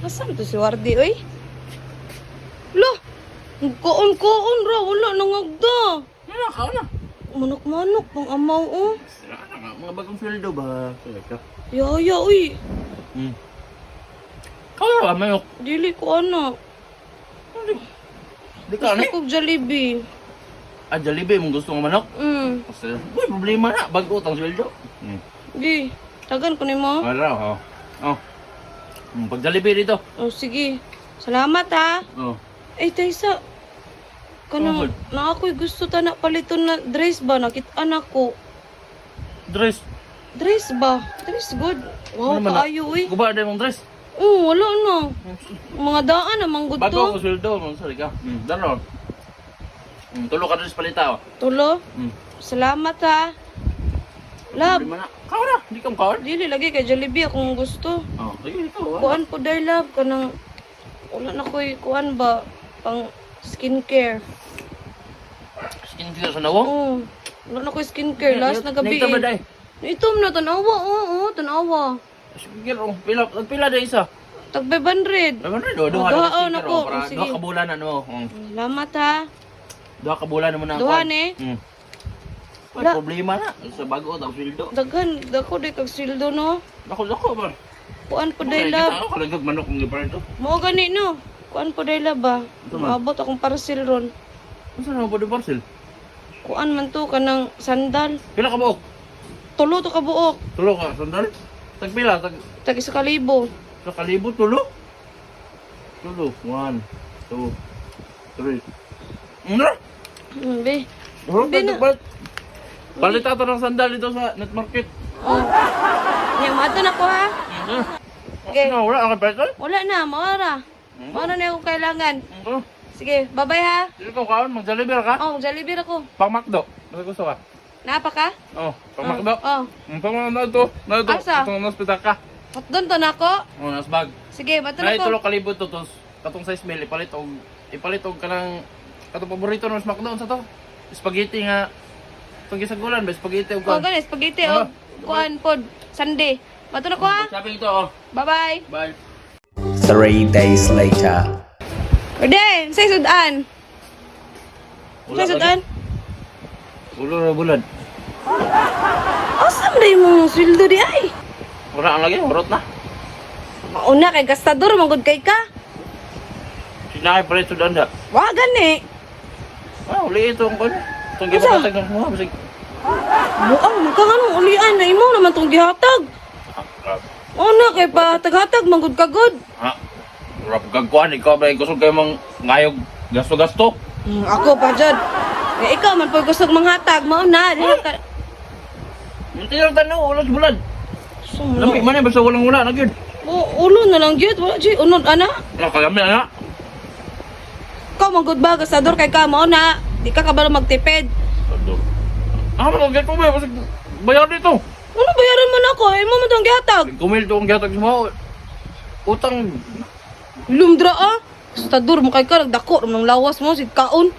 Asan to si Wardi, oy? Lo, kuon-kuon ra, wala nangagda. Ano ka na? Manok-manok, pang amaw, oh. Mga bagong sweldo ba? Talaga. Yaya, uy. Kaya ba, mayok? Dili ko ano. Di ka Gusto ano? ko Jollibee. Ah, Jollibee mong gusto ng manok? Kasi, uy, problema na. Bago utang sweldo. Di, tagan ko ni mo. Wala, oh. Oh. Pag Jollibee dito. Oh, sige. Salamat, ha. Oh. Eh, Taysa. Kanang, na ako'y gusto ta na paliton na dress ba? Nakitaan ako. Dress. Dress ba? Dress good. Wow, Ano man na? kaayo, uy. Guba na mong dress. Wala na. Mga daan namang good Bago to. ako sweldo, mong sorry ka. Dalo. Tulo ka dress palita, oh. Tulo. Salamat, ha. Love. Problema na. Kao na, hindi ka makaon. Dili lagi kay Jollibee akong gusto. Oh, sige, ikaw, ah. Kuan po day love kanang wala na ko'y kuan ba pang skincare. Skincare sa nawong? Wala na ko'y skincare last na gabi. Nagtama day. Itom na tanawa, oo, tanawa. Skincare, oh. Pila day isa. Tag 500. Naman rin, oh. Duha, Duha oh, na nako. skincare, oh. Sige. Duha ka bulan na, no. Salamat ha. Duha ka bulan naman na. Duha ni. Wala. Problema na. Sa bago, daw sweldo. Daghan dako day kag sildo no. Dako ba? Kuan po day Kita love. ako, kalagag manok ng ibar ito. Mao gani no. Kuan po day love ba. Ito man. Maabot akong parcel ron. Ano saan naman po yung parcel? Kuan man to kanang sandal. Pila ka buok? Tulo to ka buok. Tulo ka, sandal? Tagpila, Tag 1,000. sa kalibo, tulo? Tulo. 1, 2, 3. Ano? Be. Ano Hindi na. ba? Palit ato ng sandal dito sa net market. Oh. Nya mato na ko ha. Okay. Ano, wala ang peso? Wala na, maara. Maara na ako kailangan. Ano? Sige, bye-bye ha. Dito ka kaon, mag-deliver ka? Oh, Jollibee ako. Pang McDo. Ano gusto ka? Napa ka? Oh, pang McDo. Oh. Pang McDo. Na ito. Asa? Itong hospital ka. Doon to na ako. Oh, nas bag. Sige, mato Na na ko. itulo kalibo to tos. Katong size meal ipalit og kanang katong paborito ng McDo sa to. Spaghetti nga. Itong gisagulan ba spaghetti og Oh, kuan. ganis, spaghetti Ah. oh. Kuan pod, Sunday. Mato na ko ha. Shopping ito oh. Bye-bye. Bye. 3 days later. Orde, say sudan. Say sudan. Ulo na bulan. Awesome day mo sweldo di ay. Wala ang lagi, urot na. Mauna kay gastador magud kay ka. Sinakay pa rin ito danda. Wa gani. Ah, uli ito ang kuan. Itong Asa? gibatag ng mga basig. Buang magkanganong ulian na imo naman tong gihatag. Una kay pa taghatag magud kagod. Ha? Rap kagkuan, ikaw ba gusto kayo mang ngayog gasto-gasto? Ako pa jud. Eh, ikaw man pag gusto manghatag mao na diha ka. Hindi lang tanaw, wala sa bulan. Sumno. Lampi man eh, basta walang wala na gyud. Ulo na lang jud, wala jud unod ana. Ano, kagami na. Ikaw magud ba gastador kay ka mao na. Di ka kabalo magtipid. Ah, magagay ko ba? Basig bayar dito. Ano bayaran man ako? Imo man tong gihatag. Kumil to ang gatag sa mga utang. Lumdra ah. Gastador mo kay ka nagdako ng lawas mo si kaon.